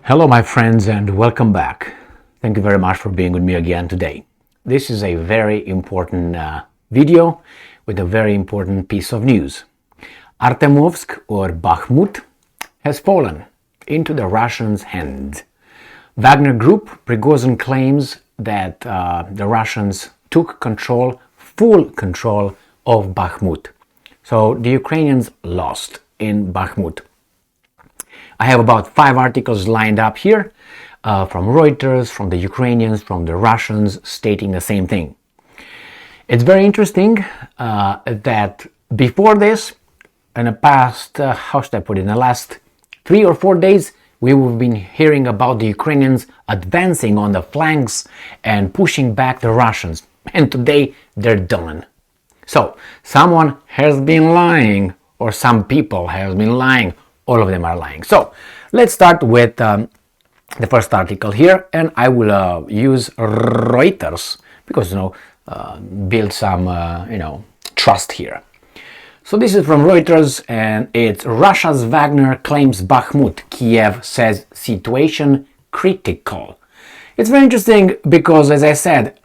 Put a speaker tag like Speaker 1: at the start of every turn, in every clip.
Speaker 1: Hello, my friends, and welcome back. Thank you very much for being with me again today. This is a very important video with a very important piece of news. Artemovsk, or Bakhmut, has fallen into the Russians' hands. Wagner Group, Prigozhin claims that the Russians took full control of Bakhmut. So the Ukrainians lost in Bakhmut. I have about 5 articles lined up here from Reuters, from the Ukrainians, from the Russians, stating the same thing. It's very interesting that before this, in the past, in the last 3 or 4 days, we've been hearing about the Ukrainians advancing on the flanks and pushing back the Russians. And today, they're done. So, someone has been lying, or some people have been lying. All of them are lying. So let's start with the first article here, and I will use Reuters because build some trust here. So this is from Reuters, and it's Russia's Wagner claims Bakhmut. Kiev says situation critical. It's very interesting because, as I said,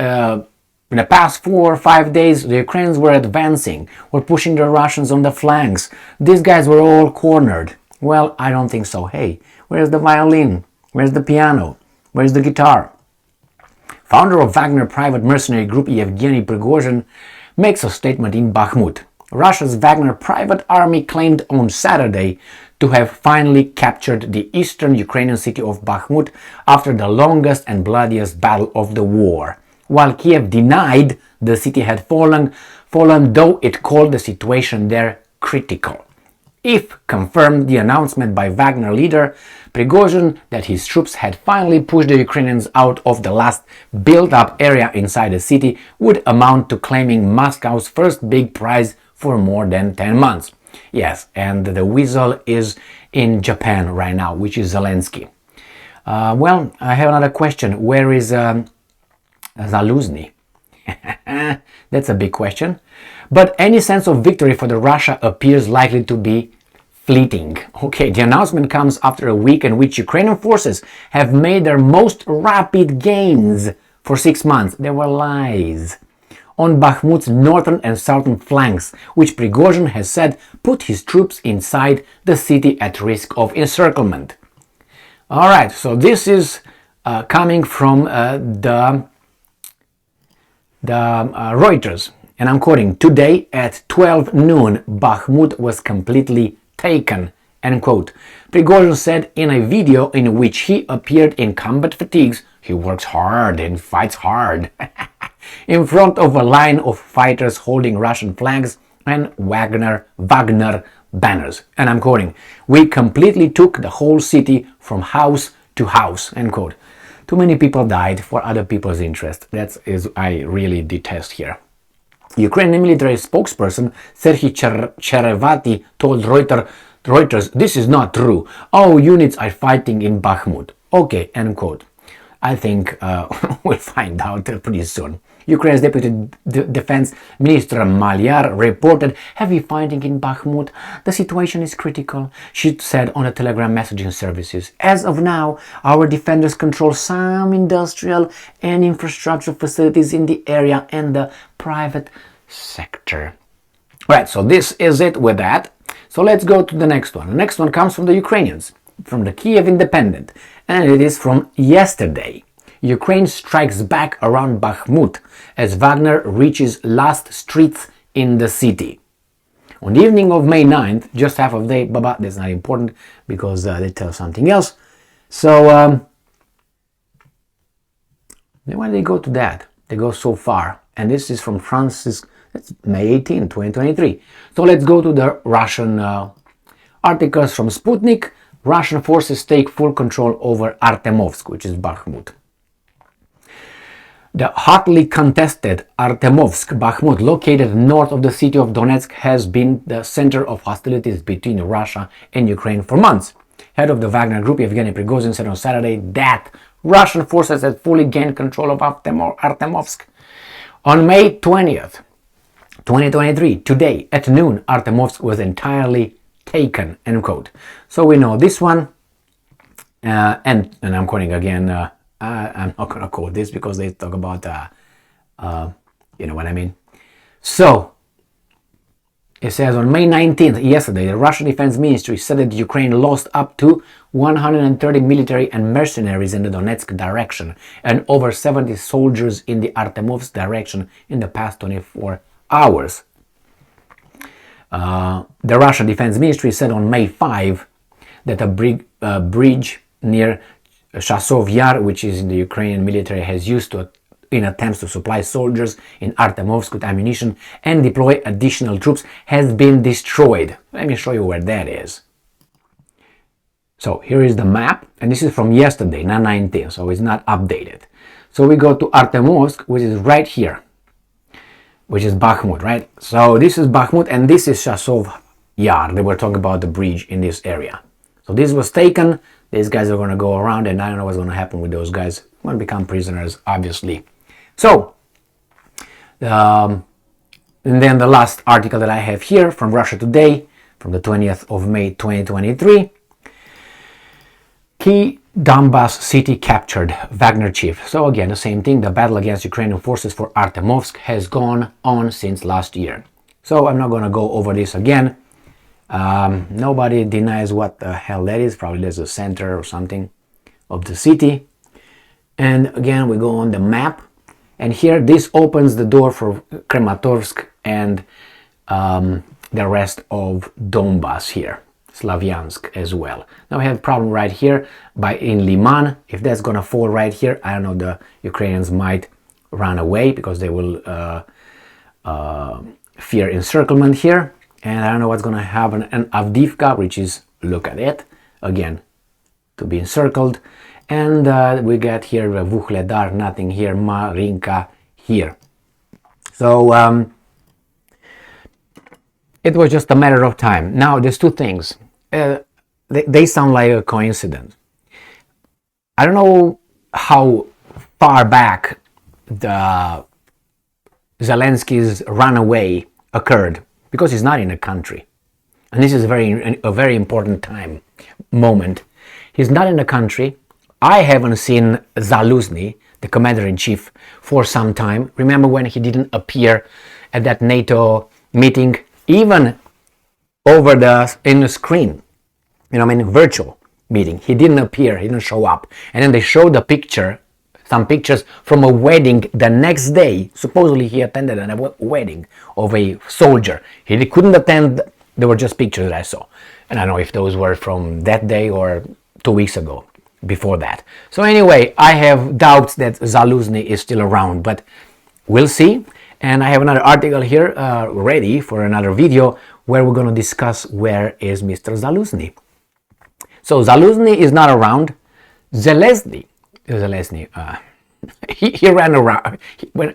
Speaker 1: in the past 4 or 5 days, the Ukrainians were advancing, were pushing the Russians on the flanks. These guys were all cornered. Well, I don't think so. Hey, where's the violin? Where's the piano? Where's the guitar? Founder of Wagner private mercenary group Yevgeny Prigozhin makes a statement in Bakhmut. Russia's Wagner private army claimed on Saturday to have finally captured the eastern Ukrainian city of Bakhmut after the longest and bloodiest battle of the war, while Kiev denied the city had fallen, though it called the situation there critical. If confirmed, the announcement by Wagner leader Prigozhin that his troops had finally pushed the Ukrainians out of the last built-up area inside the city would amount to claiming Moscow's first big prize for more than 10 months. Yes, and the weasel is in Japan right now, which is Zelensky. Well, I have another question. Where is Zaluzny? That's a big question. But any sense of victory for the Russia appears likely to be fleeting. Okay, the announcement comes after a week in which Ukrainian forces have made their most rapid gains for 6 months. There were lies on Bakhmut's northern and southern flanks, which Prigozhin has said put his troops inside the city at risk of encirclement. Alright, so this is coming from the Reuters. And I'm quoting, today at 12 noon, Bakhmut was completely taken, end quote. Prigozhin said in a video in which he appeared in combat fatigues, he works hard and fights hard, in front of a line of fighters holding Russian flags and Wagner banners. And I'm quoting, we completely took the whole city from house to house, end quote. Too many people died for other people's interest. That is I really detest here. Ukrainian military spokesperson Serhiy Cherevati told Reuters, this is not true. Our units are fighting in Bakhmut. Okay, end quote. I think we'll find out pretty soon. Ukraine's Deputy Defense Minister Malyar reported heavy fighting in Bakhmut. The situation is critical, she said on the Telegram messaging services. As of now, our defenders control some industrial and infrastructure facilities in the area and the private sector. Right, so this is it with that. So let's go to the next one. The next one comes from the Ukrainians, from the Kiev Independent, and it is from yesterday. Ukraine strikes back around Bakhmut as Wagner reaches last streets in the city. On the evening of May 9th, just half of the day, but that's not important because they tell something else. So, why do they go to that? They go so far. And this is from Francis, that's May 18, 2023. So let's go to the Russian articles from Sputnik. Russian forces take full control over Artemovsk, which is Bakhmut. The hotly contested Artemovsk, Bakhmut, located north of the city of Donetsk, has been the center of hostilities between Russia and Ukraine for months. Head of the Wagner Group, Yevgeny Prigozhin, said on Saturday that Russian forces had fully gained control of Artemovsk. On May 20th, 2023, today at noon, Artemovsk was entirely taken, end quote. So we know this one, and I'm quoting again, I'm not going to quote this because they talk about, you know what I mean. So, it says on May 19th, yesterday, the Russian Defense Ministry said that Ukraine lost up to 130 military and mercenaries in the Donetsk direction and over 70 soldiers in the Artemovsk direction in the past 24 hours. The Russian Defense Ministry said on May 5 that a bridge near Chasov Yar, which is the Ukrainian military has used in attempts to supply soldiers in Artemovsk with ammunition and deploy additional troops, has been destroyed. Let me show you where that is. So here is the map, and this is from yesterday, not 19, so it's not updated. So we go to Artemovsk, which is right here, which is Bakhmut, right? So this is Bakhmut, and this is Chasov Yar. They were talking about the bridge in this area. So this was taken. These guys are going to go around, and I don't know what's going to happen with those guys. They're going to become prisoners, obviously. So, and then the last article that I have here from Russia Today, from the 20th of May 2023. Key Donbas city captured, Wagner chief. So again, the same thing. The battle against Ukrainian forces for Artemovsk has gone on since last year. So I'm not going to go over this again. Nobody denies what the hell that is. Probably there's a center or something of the city. And again, we go on the map. And here, this opens the door for Kramatorsk and the rest of Donbas here, Slavyansk as well. Now we have a problem right here in Liman. If that's going to fall right here, I don't know, the Ukrainians might run away because they will fear encirclement here. And I don't know what's going to happen. And Avdiivka, which is, look at it, again, to be encircled. And we get here Vuhledar, nothing here, Marinka here. So it was just a matter of time. Now there's two things. They sound like a coincidence. I don't know how far back the Zelensky's runaway occurred because he's not in the country. And this is a very important moment. He's not in the country. I haven't seen Zaluzny, the commander-in-chief, for some time. Remember when he didn't appear at that NATO meeting, even over in the screen, virtual meeting. He didn't appear, he didn't show up. And then they showed some pictures from a wedding the next day. Supposedly he attended a wedding of a soldier. He couldn't attend, there were just pictures that I saw. And I don't know if those were from that day or 2 weeks ago. Before that. So anyway, I have doubts that Zaluzny is still around, but we'll see. And I have another article here ready for another video where we're going to discuss where is Mr. Zaluzny. So Zaluzny is not around. Zelensky, he ran around.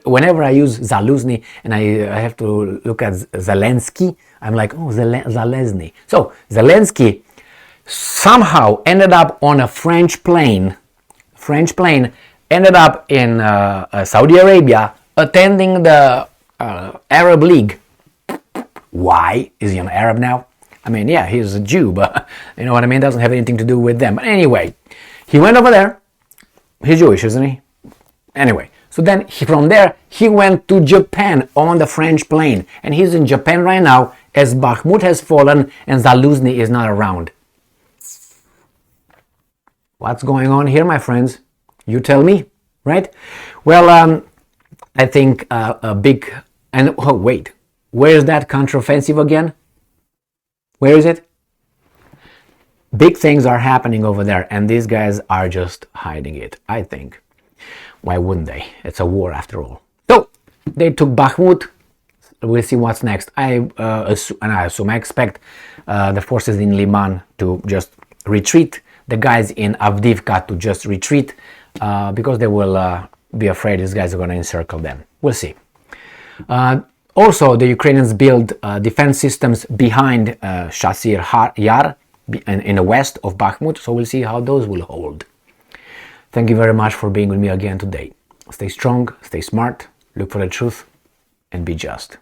Speaker 1: Whenever I use Zaluzny and I have to look at Zelensky, I'm like, oh, Zelensky. So Zelensky somehow ended up on a French plane, ended up in Saudi Arabia attending the Arab League. Why? Is he an Arab now? I mean, yeah, he's a Jew, but you know what I mean? Doesn't have anything to do with them. But anyway, he went over there. He's Jewish, isn't he? Anyway, so then from there, he went to Japan on the French plane. And he's in Japan right now as Bakhmut has fallen and Zaluzny is not around. What's going on here, my friends? You tell me, right? Well, I think a big... And oh, wait. Where is that counteroffensive again? Where is it? Big things are happening over there, and these guys are just hiding it, I think. Why wouldn't they? It's a war after all. So, they took Bakhmut. We'll see what's next. I expect the forces in Liman to just retreat. The guys in Avdiivka to just retreat because they will be afraid these guys are going to encircle them. We'll see. Also, the Ukrainians build defense systems behind Chasov Yar in the west of Bakhmut, so we'll see how those will hold. Thank you very much for being with me again today. Stay strong, stay smart, look for the truth, and be just.